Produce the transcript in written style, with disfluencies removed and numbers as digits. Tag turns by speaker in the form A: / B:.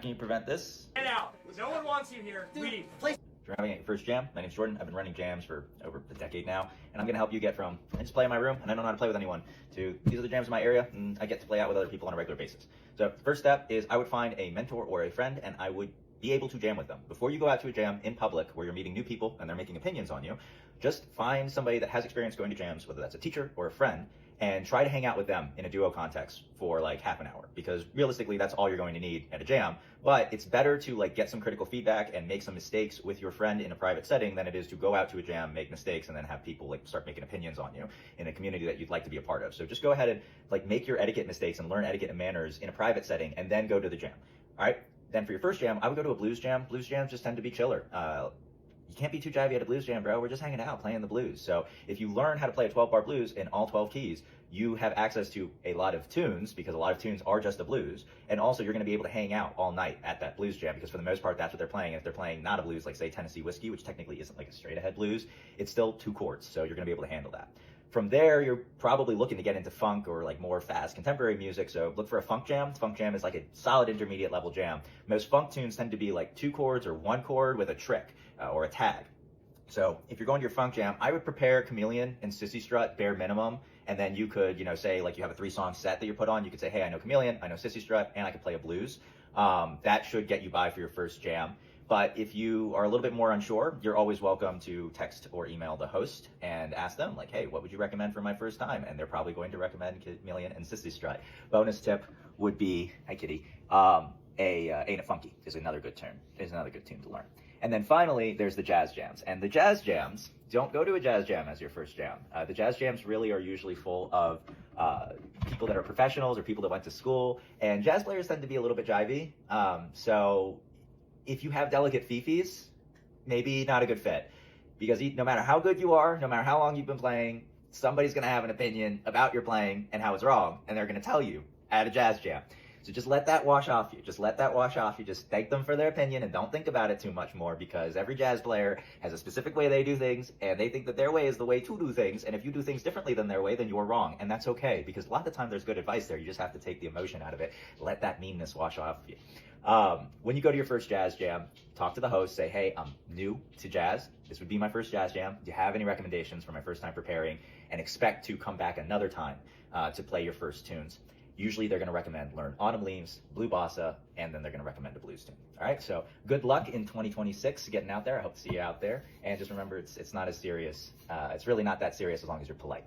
A: Can you prevent this?
B: Get out. No one wants you here. Leave.
A: If you're having your first jam, my name's Jordan. I've been running jams for over a decade now, and I'm gonna help you get from I just play in my room and I don't know how to play with anyone to these are the jams in my area and I get to play out with other people on a regular basis. So first step is I would find a mentor or a friend and I would be able to jam with them. Before you go out to a jam in public where you're meeting new people and they're making opinions on you, just find somebody that has experience going to jams, whether that's a teacher or a friend, and try to hang out with them in a duo context for like half an hour, because realistically that's all you're going to need at a jam. But it's better to like get some critical feedback and make some mistakes with your friend in a private setting than it is to go out to a jam, make mistakes, and then have people like start making opinions on you in a community that you'd like to be a part of. So just go ahead and like make your etiquette mistakes and learn etiquette and manners in a private setting and then go to the jam. All right. Then for your first jam, I would go to a blues jam. Blues jams just tend to be chiller. You can't be too jivey at a blues jam, bro. We're just hanging out, playing the blues. So if you learn how to play a 12-bar blues in all 12 keys, you have access to a lot of tunes, because a lot of tunes are just a blues. And also you're going to be able to hang out all night at that blues jam, because for the most part, that's what they're playing. If they're playing not a blues, like say Tennessee Whiskey, which technically isn't like a straight ahead blues, it's still 2 chords. So you're going to be able to handle that. From there, you're probably looking to get into funk or like more fast contemporary music. So look for a funk jam. Funk jam is like a solid intermediate level jam. Most funk tunes tend to be like 2 chords or 1 chord with a trick or a tag. So if you're going to your funk jam, I would prepare Chameleon and Sissy Strut bare minimum. And then you could, say like you have a 3-song set that you put on. You could say, hey, I know Chameleon, I know Sissy Strut, and I could play a blues. That should get you by for your first jam. But if you are a little bit more unsure, you're always welcome to text or email the host and ask them like, hey, what would you recommend for my first time? And they're probably going to recommend Chameleon and Sissy Strut. Bonus tip would be, hi kitty, Ain't It Funky is another good tune to learn. And then finally, there's the jazz jams. And the jazz jams, don't go to a jazz jam as your first jam. The jazz jams really are usually full of people that are professionals or people that went to school. And jazz players tend to be a little bit jivey. So if you have delicate fifis, maybe not a good fit. Because no matter how good you are, no matter how long you've been playing, somebody's going to have an opinion about your playing and how it's wrong. And they're going to tell you at a jazz jam. So just let that wash off you. Just thank them for their opinion and don't think about it too much more, because every jazz player has a specific way they do things and they think that their way is the way to do things. And if you do things differently than their way, then you're wrong. And that's okay, because a lot of the time there's good advice there. You just have to take the emotion out of it. Let that meanness wash off you. When you go to your first jazz jam, talk to the host, say, hey, I'm new to jazz. This would be my first jazz jam. Do you have any recommendations for my first time preparing? And expect to come back another time to play your first tunes. Usually they're going to recommend Learn Autumn Leaves, Blue Bossa, and then they're going to recommend a blues tune. All right, so good luck in 2026 getting out there. I hope to see you out there. And just remember, it's not as serious. It's really not that serious as long as you're polite.